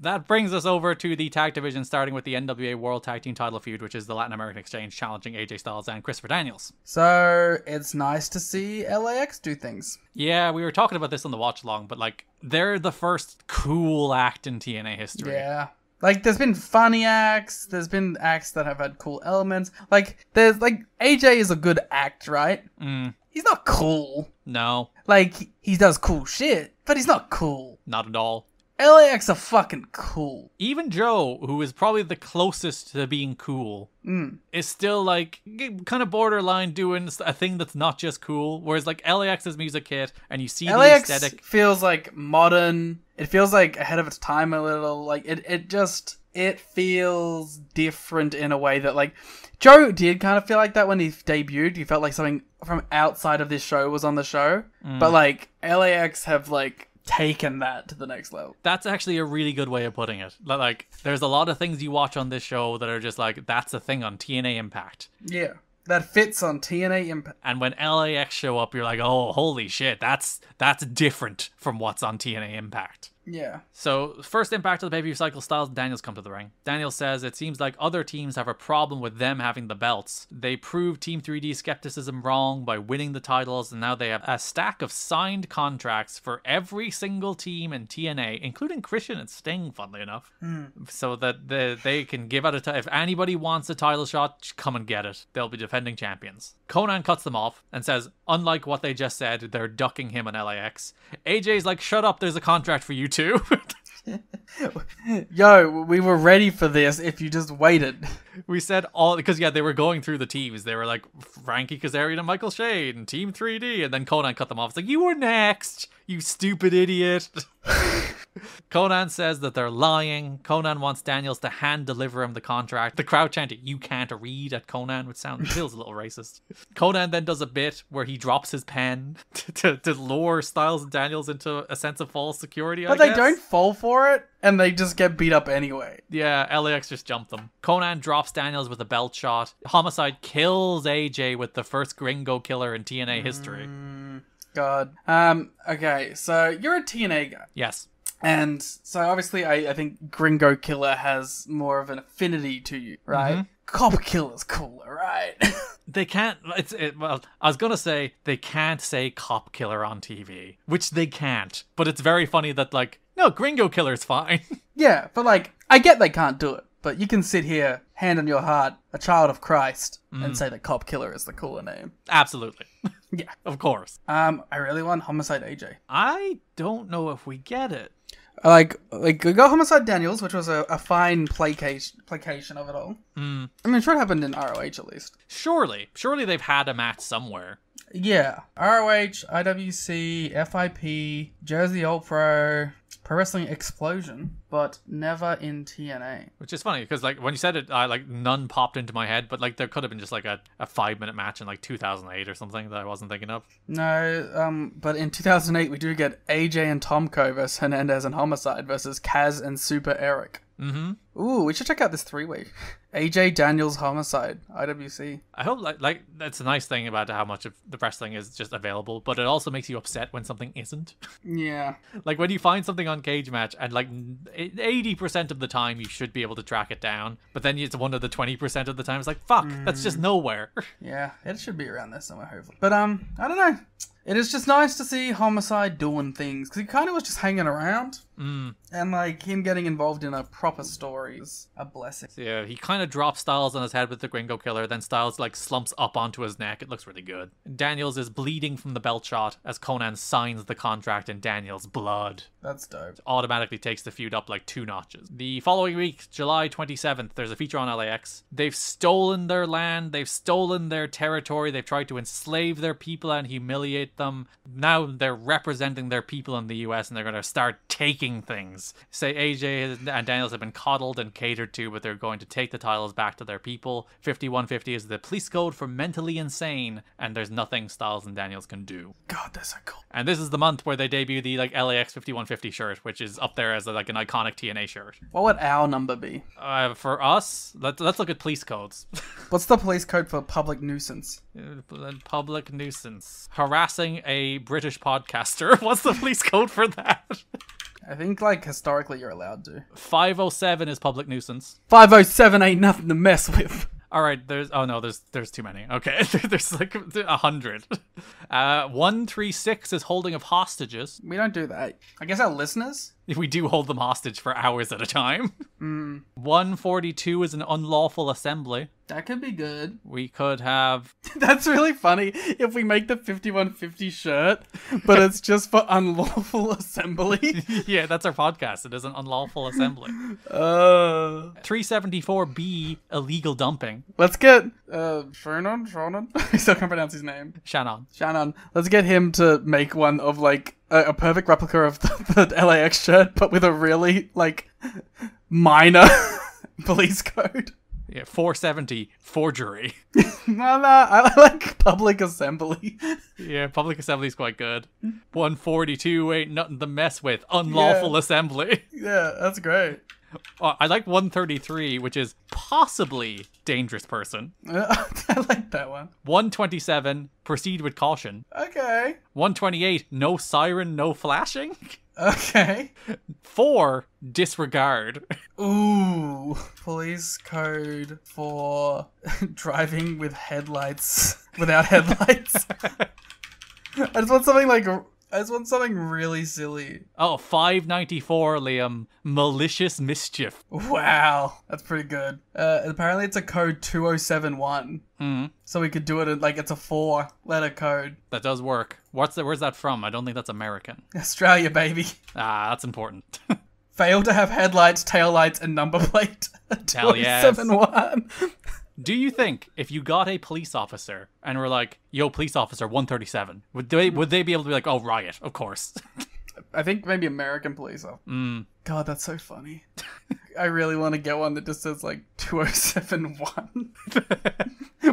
That brings us over to the tag division, starting with the NWA World Tag Team title feud, which is the Latin American Exchange challenging AJ Styles and Christopher Daniels. So it's nice to see LAX do things. Yeah, we were talking about this on the watch along, but like they're the first cool act in TNA history. Yeah. Like, there's been funny acts, there's been acts that have had cool elements. Like, there's, like, AJ is a good act, right? He's not cool. No. Like, he does cool shit, but he's not cool. Not at all. LAX are fucking cool. Even Joe, who is probably the closest to being cool, is still like kind of borderline doing a thing that's not just cool. Whereas like LAX's music hit, and you see LAX the aesthetic. Feels like modern. It feels like ahead of its time a little. Like it feels different in a way that like Joe did kind of feel like that when he debuted. He felt like something from outside of this show was on the show, but like LAX have like taken that to the next level. That's actually a really good way of putting it. Like, there's a lot of things you watch on this show that are just like, that's a thing on TNA Impact. Yeah, that fits on TNA Impact. And when LAX show up, you're like, oh, holy shit, that's different from what's on TNA Impact. Yeah. So, first impact of the pay-per-view cycle, Styles and Daniels come to the ring. Daniels says it seems like other teams have a problem with them having the belts. They proved Team 3D skepticism wrong by winning the titles, and now they have a stack of signed contracts for every single team in TNA, including Christian and Sting, funnily enough. So that they can give out a title. If anybody wants a title shot, come and get it. They'll be defending champions. Conan cuts them off and says, unlike what they just said, they're ducking him on LAX. AJ's like, shut up, there's a contract for you too. Yo, we were ready for this if you just waited. We said all, because yeah, they were going through the teams. They were like Frankie Kazarian and Michael Shane and Team 3D, and then Conan cut them off. It's like, you were next, you stupid idiot. Conan says that they're lying. Conan wants Daniels to hand deliver him the contract. The crowd chanted, "You can't read" at Conan, which feels a little racist. Conan then does a bit where he drops his pen to lure Styles and Daniels into a sense of false security, But they don't fall for it, and they just get beat up anyway. Yeah, LAX just jumped them. Conan drops Daniels with a belt shot. Homicide kills AJ with the first gringo killer in TNA history. God. Okay, so you're a TNA guy. Yes. And so obviously I think Gringo Killer has more of an affinity to you, right? Cop Killer's cooler, right? They can't, well, I was going to say they can't say Cop Killer on TV, which they can't. But it's very funny that like, no, Gringo Killer's fine. Yeah, but like, I get they can't do it. But you can sit here, hand on your heart, a child of Christ, and say that Cop Killer is the cooler name. Absolutely. Yeah. Of course. I really want Homicide AJ. I don't know if we get it. Like we got Homicide Daniels, which was a fine placation of it all. I mean, I'm sure it happened in ROH at least. Surely they've had a match somewhere. Yeah. ROH, IWC, FIP, Jersey All Pro, Pro Wrestling Explosion, but never in TNA. Which is funny, because like when you said it, like none popped into my head, but like there could have been just like a 5-minute match in like 2008 or something that I wasn't thinking of. No, but in 2008 we do get AJ and Tomko versus Hernandez and Homicide versus Kaz and Super Eric. Ooh, we should check out this 3-way. AJ, Daniels, Homicide, IWC. I hope like that's a nice thing about how much of the wrestling is just available, but it also makes you upset when something isn't. Yeah. Like when you find something on Cage Match and like 80% of the time you should be able to track it down, but then it's one of the 20% of the time it's like, fuck, that's just nowhere. Yeah, it should be around there somewhere, hopefully. But I don't know. It is just nice to see Homicide doing things, because he kind of was just hanging around. And like him getting involved in a proper story is a blessing. So, yeah, he kind of drops Styles on his head with the Gringo Killer, then Styles like slumps up onto his neck. It looks really good. Daniels is bleeding from the belt shot as Conan signs the contract in Daniels' blood. That's dope. It automatically takes the feud up like 2 notches. The following week, July 27th, there's a feature on LAX. They've stolen their land, they've stolen their territory, they've tried to enslave their people and humiliate them. Now they're representing their people in the US and they're going to start taking things. Say AJ and Daniels have been coddled and catered to, but they're going to take the titles back to their people. 5150 is the police code for mentally insane, and there's nothing Styles and Daniels can do. God, that's so cool. And this is the month where they debut the like LAX 5150 shirt, which is up there as like an iconic TNA shirt. What would our number be? For us, let's look at police codes. What's the police code for public nuisance? Public nuisance. Harassing a British podcaster. What's the police code for that? I think, like, historically you're allowed to. 507 is public nuisance. 507 ain't nothing to mess with. All right, there's too many. Okay, there's like 100. 136 is holding of hostages. We don't do that. I guess our listeners? We do hold them hostage for hours at a time. 142 is an unlawful assembly. That could be good. We could have... That's really funny if we make the 5150 shirt, but it's just for unlawful assembly. Yeah, that's our podcast. It is an unlawful assembly. 374B, illegal dumping. Let's get Shannon? I still can't pronounce his name. Shannon. Let's get him to make one of, like, a perfect replica of the LAX shirt, but with a really, like, minor police code. Yeah, 470, forgery. No, I like public assembly. Yeah, public assembly is quite good. 142, ain't nothing to mess with. Unlawful assembly. Yeah, that's great. Oh, I like 133, which is possibly dangerous person. I like that one. 127, proceed with caution. Okay. 128, no siren, no flashing. Okay. 4, disregard. Ooh. Police code for driving with headlights without headlights. I just want something really silly. Oh, 594, Liam. Malicious mischief. Wow. That's pretty good. Apparently it's a code 2071. So we could do it like it's a 4-letter code. That does work. Where's that from? I don't think that's American. Australia, baby. Ah, that's important. Fail to have headlights, taillights, and number plate. Hell yes. 2071. Do you think if you got a police officer and were like, yo, police officer 137, would they be able to be like, oh, riot, of course? I think maybe American police officer. God, that's so funny. I really want to get one that just says like 2071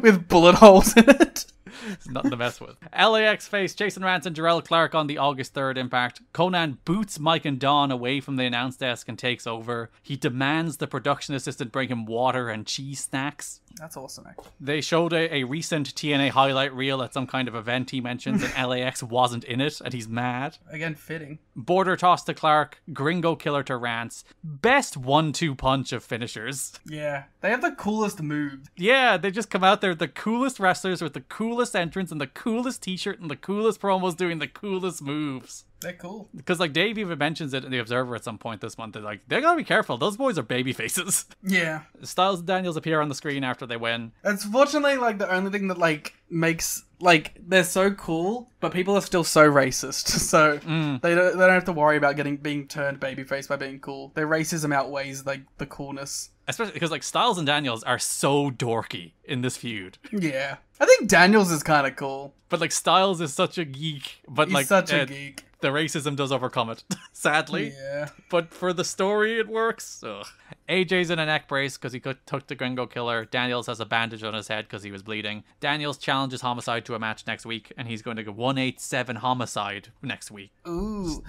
with bullet holes in it. It's nothing to mess with. LAX face Jason Rance and Jarrell Clark on the August 3rd Impact. Conan boots Mike and Dawn away from the announce desk and takes over. He demands the production assistant bring him water and cheese snacks. That's awesome, actually. They showed a recent TNA highlight reel at some kind of event he mentions, and LAX wasn't in it, and he's mad. Again, fitting. Border toss to Clark, Gringo killer to Rance. Best 1-2 punch of finishers. Yeah, they have the coolest move. Yeah, they just come out there, the coolest wrestlers with the coolest entrance and the coolest t-shirt and the coolest promos doing the coolest moves. They're cool. Because, like, Dave even mentions it in The Observer at some point this month. They're like, they gotta be careful. Those boys are baby faces. Yeah. Styles and Daniels appear on the screen after they win. It's fortunately, like, the only thing that, like, makes, like, they're so cool, but people are still so racist. So they don't have to worry about being turned babyface by being cool. Their racism outweighs, like, the coolness. Especially because, like, Styles and Daniels are so dorky in this feud. Yeah. I think Daniels is kind of cool. But, like, Styles is such a geek. But, He's like, such a geek. The racism does overcome it, sadly. Yeah. But for the story, it works. Ugh. AJ's in a neck brace because he took the Gringo killer. Daniels has a bandage on his head because he was bleeding. Daniels challenges Homicide to a match next week, and he's going to go 187 Homicide next week. Ooh.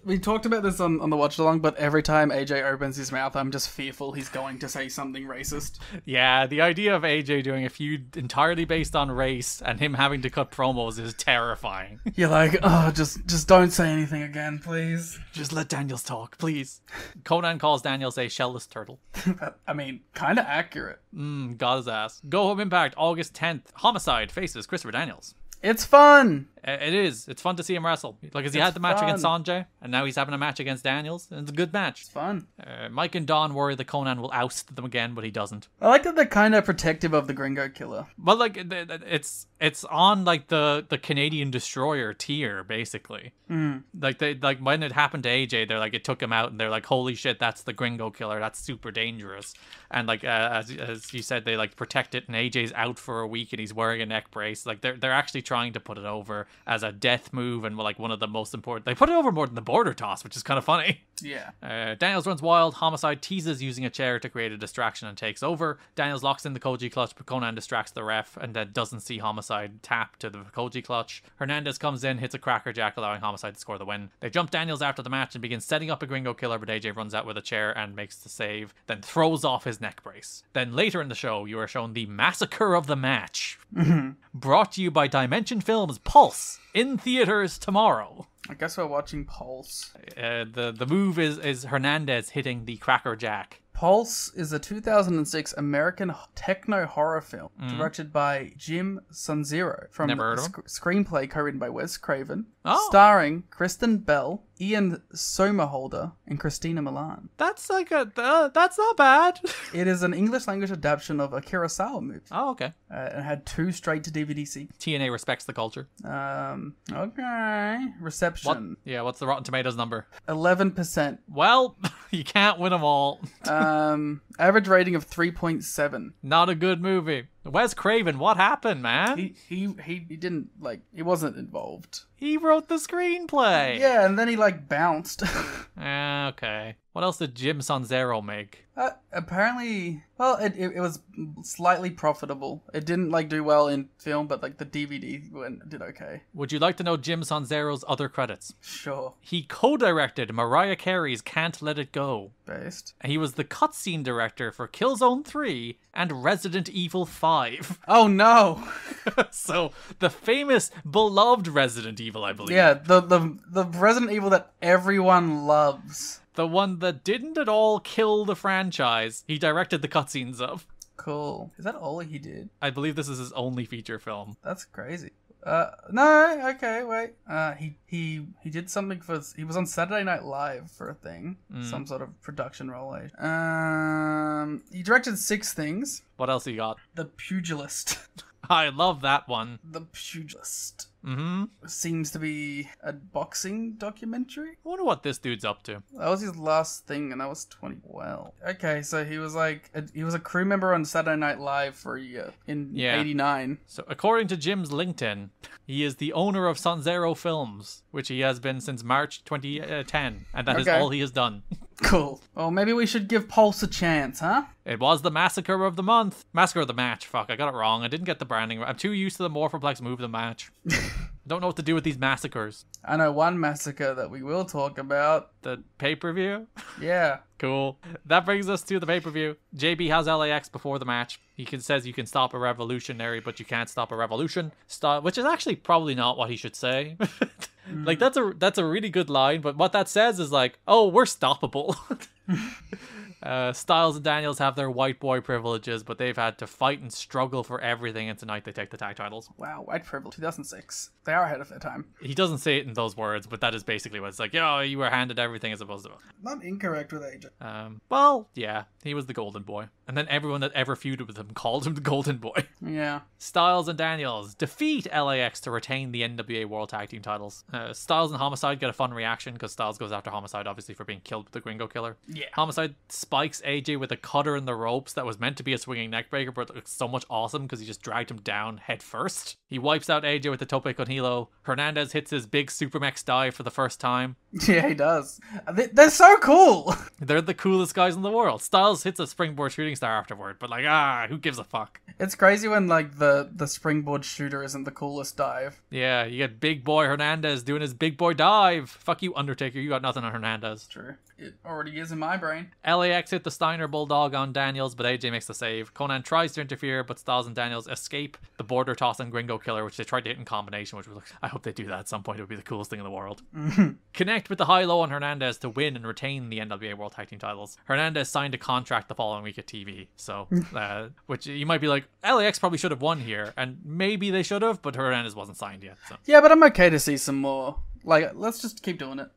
We talked about this on the watch along, but every time AJ opens his mouth, I'm just fearful he's going to say something racist. Yeah, the idea of AJ doing a feud entirely based on race and him having to cut promos is terrifying. You're like, oh, just don't say anything again, please. Just let Daniels talk, please. Conan calls Daniels a shellless turtle. I mean, kind of accurate. Got his ass. Go Home Impact, August 10th. Homicide faces Christopher Daniels. It's fun. It is. It's fun to see him wrestle. Like, he had the match against Sanjay, and now he's having a match against Daniels, and it's a good match. It's fun. Mike and Don worry that Conan will oust them again, but he doesn't. I like that they're kind of protective of the Gringo killer. Well, like, it's on, like, the Canadian Destroyer tier, basically. Like, when it happened to AJ, they're like, it took him out, and they're like, holy shit, that's the Gringo killer. That's super dangerous. And, like, as you said, they, like, protect it, and AJ's out for a week, and he's wearing a neck brace. Like, they're actually trying to put it over as a death move, and, like, one of the most important. They put it over more than the border toss, which is kind of funny. Yeah. Daniels runs wild. Homicide teases using a chair to create a distraction and takes over. Daniels locks in the Koji clutch, but Conan distracts the ref and then doesn't see Homicide tap to the Koji clutch. Hernandez comes in, hits a cracker jack, allowing Homicide to score the win. They jump Daniels after the match and begin setting up a Gringo killer, but AJ runs out with a chair and makes the save, then throws off his neck brace. Then later in the show, you are shown the massacre of the match. Brought to you by Dimension mentioned films Pulse in theaters tomorrow. I guess we're watching Pulse. The move is Hernandez hitting the Cracker Jack. Pulse is a 2006 American techno horror film directed by Jim Sonzero from Never heard of him. Screenplay co-written by Wes Craven, Oh. starring Kristen Bell, Ian Somerhalder, and Christina Milian. That's that's not bad. It is an English language adaptation of a Kurosawa movie. Oh, okay. It had 2 straight-to-DVD sequels. TNA respects the culture. Okay. Reception. What's the Rotten Tomatoes number? 11%. Well, you can't win them all. Average rating of 3.7. Not a good movie. Wes Craven, what happened, man? He didn't, he wasn't involved. He wrote the screenplay. Yeah, and then he, bounced. Okay. What else did Jim Sonzero make? Apparently, well, it was slightly profitable. It didn't, do well in film, but, the DVD did okay. Would you like to know Jim Sonzero's other credits? Sure. He co-directed Mariah Carey's Can't Let It Go. Based. He was the cutscene director for Killzone 3 and Resident Evil 5. Oh, no! So, the famous, beloved Resident Evil, I believe. Yeah, the Resident Evil that everyone loves. The one that didn't at all kill the franchise, he directed the cutscenes of. Cool. Is that all he did? I believe this is his only feature film. That's crazy. No, okay, wait. He did something he was on Saturday Night Live for a thing. Some sort of production role. He directed 6 things. What else he got? The Pugilist. I love that one. The Pugilist. Mm-hmm. Seems to be a boxing documentary. I wonder what this dude's up to. That was his last thing, and that was 2012. Okay, so he was he was a crew member on Saturday Night Live for a year in 89. So according to Jim's LinkedIn, he is the owner of Sonzero Films, which he has been since March 2010, and that is all he has done. Cool. Well, maybe we should give Pulse a chance, huh? It was the Massacre of the Month. Massacre of the Match. Fuck, I got it wrong. I didn't get the branding right. I'm too used to the Morphoplex move the match. Don't know what to do with these massacres. I know one massacre that we will talk about. The pay-per-view? Yeah. Cool. That brings us to the pay-per-view. JB has LAX before the match. He says you can stop a revolutionary, but you can't stop a revolution. Which is actually probably not what he should say. That's a really good line, but what that says is oh, we're stoppable. Styles and Daniels have their white boy privileges, but they've had to fight and struggle for everything, and tonight they take the tag titles. Wow, white privilege, 2006. They are ahead of their time. He doesn't say it in those words, but that is basically what it's you were handed everything as opposed to... Not incorrect with AJ. Well, yeah, he was the golden boy. And then everyone that ever feuded with him called him the golden boy. Yeah. Styles and Daniels defeat LAX to retain the NWA World Tag Team titles. Styles and Homicide get a fun reaction, because Styles goes after Homicide, obviously, for being killed with the Gringo Killer. Yeah. Homicide spikes AJ with a cutter in the ropes that was meant to be a swinging neckbreaker, but it looks so much awesome because he just dragged him down head first. He wipes out AJ with the tope con hilo. Hernandez hits his big Supermax dive for the first time. Yeah, he does. They're so cool. They're the coolest guys in the world. Styles hits a springboard shooting star afterward, but who gives a fuck? It's crazy when the springboard shooter isn't the coolest dive. Yeah, you get big boy Hernandez doing his big boy dive. Fuck you, Undertaker. You got nothing on Hernandez. True. It already is in my brain. LAX hit the Steiner Bulldog on Daniels, but AJ makes the save. Conan tries to interfere, but Styles and Daniels escape the border toss and Gringo Killer, which they tried to hit in combination, which was I hope they do that at some point. It would be the coolest thing in the world. Connect with the high-low on Hernandez to win and retain the NWA World Tag Team titles. Hernandez signed a contract the following week at TV, so which you might be LAX probably should have won here, and maybe they should have, but Hernandez wasn't signed yet. So. Yeah, but I'm okay to see some more. Let's just keep doing it.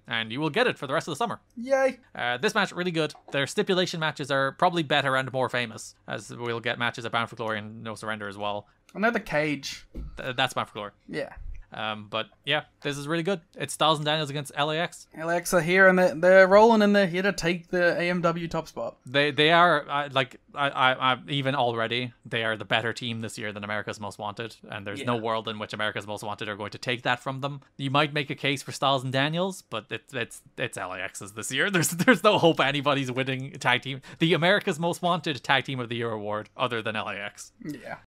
And you will get it for the rest of the summer. Yay. This match, really good. Their stipulation matches are probably better and more famous, as we'll get matches at Bound for Glory and No Surrender as well. Another cage. That's Bound for Glory. Yeah. But yeah, this is really good. It's Styles and Daniels against LAX. LAX are here and they're rolling and they're here to take the AMW top spot. They are I even already they are the better team this year than America's Most Wanted, and there's no world in which America's Most Wanted are going to take that from them. You might make a case for Styles and Daniels, but it's LAX's this year. There's no hope anybody's winning tag team, the America's Most Wanted Tag Team of the Year award, other than LAX. Yeah.